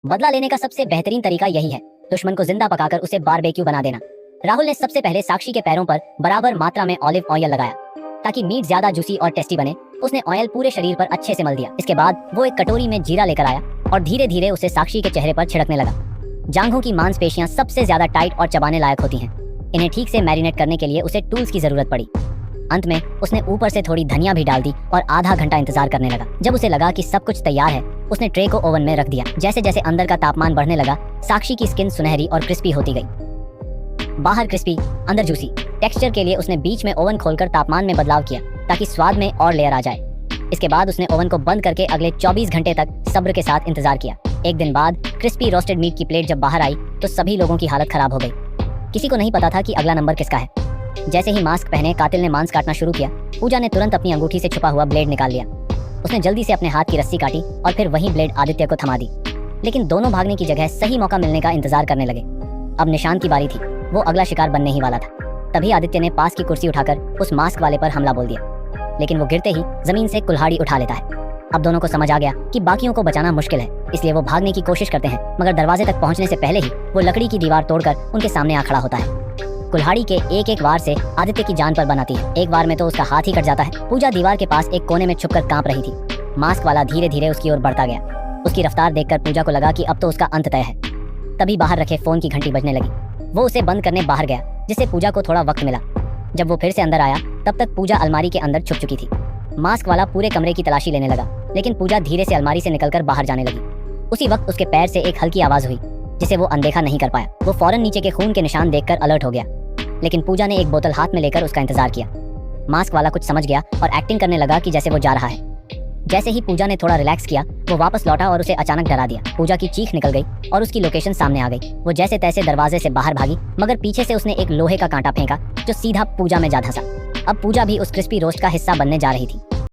बदला लेने का सबसे बेहतरीन तरीका यही है, दुश्मन को जिंदा पकाकर उसे बारबेक्यू बना देना। राहुल ने सबसे पहले साक्षी के पैरों पर बराबर मात्रा में ऑलिव ऑयल लगाया ताकि मीट ज्यादा जूसी और टेस्टी बने। उसने ऑयल पूरे शरीर पर अच्छे से मल दिया। इसके बाद वो एक कटोरी में जीरा लेकर आया और धीरे धीरे उसे साक्षी के चेहरे पर छिड़कने लगा। जांघों की मांसपेशियां सबसे ज्यादा टाइट और चबाने लायक होती हैं। इन्हें ठीक से मैरिनेट करने के लिए उसे टूल्स की जरूरत पड़ी। अंत में उसने ऊपर से थोड़ी धनिया भी डाल दी और आधा घंटा इंतजार करने लगा। जब उसे लगा कि सब कुछ तैयार है, उसने ट्रे को ओवन में रख दिया। जैसे जैसे अंदर का तापमान बढ़ने लगा, साक्षी की स्किन सुनहरी और क्रिस्पी होती गई। बाहर क्रिस्पी, अंदर जूसी। टेक्सचर के लिए उसने बीच में ओवन खोलकर तापमान में बदलाव किया ताकि स्वाद में और लेयर आ जाए। इसके बाद उसने ओवन को बंद करके अगले 24 घंटे तक सब्र के साथ इंतजार किया। एक दिन बाद क्रिस्पी रोस्टेड मीट की प्लेट जब बाहर आई तो सभी लोगों की हालत खराब हो गई। किसी को नहीं पता था कि अगला नंबर किसका है। जैसे ही मास्क पहने कातिल ने मांस काटना शुरू किया, पूजा ने तुरंत अपनी अंगूठी से छुपा हुआ ब्लेड निकाल लिया। उसने जल्दी से अपने हाथ की रस्सी काटी और फिर वही ब्लेड आदित्य को थमा दी। लेकिन दोनों भागने की जगह सही मौका मिलने का इंतजार करने लगे। अब निशान की बारी थी, वो अगला शिकार बनने ही वाला था। तभी आदित्य ने पास की कुर्सी उठाकर उस मास्क वाले पर हमला बोल दिया, लेकिन वो गिरते ही जमीन से कुल्हाड़ी उठा लेता है। अब दोनों को समझ आ गया कि बाकियों को बचाना मुश्किल है, इसलिए वो भागने की कोशिश करते हैं, मगर दरवाजे तक पहुंचने से पहले ही वो लकड़ी की दीवार तोड़कर उनके सामने आ खड़ा होता है। कुल्हाड़ी के एक एक वार से आदित्य की जान पर बनाती है। एक बार में तो उसका हाथ ही कट जाता है। पूजा दीवार के पास एक कोने में छुपकर कांप रही थी। मास्क वाला धीरे धीरे उसकी ओर बढ़ता गया। उसकी रफ्तार देखकर पूजा को लगा कि अब तो उसका अंत तय है। तभी बाहर रखे फोन की घंटी बजने लगी। वो उसे बंद करने बाहर गया, जिससे पूजा को थोड़ा वक्त मिला। जब वो फिर से अंदर आया, तब तक पूजा अलमारी के अंदर छुप चुकी थी। मास्क वाला पूरे कमरे की तलाशी लेने लगा, लेकिन पूजा धीरे से अलमारी से निकलकर बाहर जाने लगी। उसी वक्त उसके पैर से एक हल्की आवाज हुई, जिसे वो अनदेखा नहीं कर पाया। वो फौरन नीचे के खून के निशान देखकर अलर्ट हो गया, लेकिन पूजा ने एक बोतल हाथ में लेकर उसका इंतजार किया। मास्क वाला कुछ समझ गया और एक्टिंग करने लगा कि जैसे वो जा रहा है। जैसे ही पूजा ने थोड़ा रिलैक्स किया, वो वापस लौटा और उसे अचानक डरा दिया। पूजा की चीख निकल गई और उसकी लोकेशन सामने आ गई। वो जैसे तैसे दरवाजे से बाहर भागी, मगर पीछे से उसने एक लोहे का कांटा फेंका जो सीधा पूजा में जा धंसा। अब पूजा भी उस क्रिस्पी रोस्ट का हिस्सा बनने जा रही थी।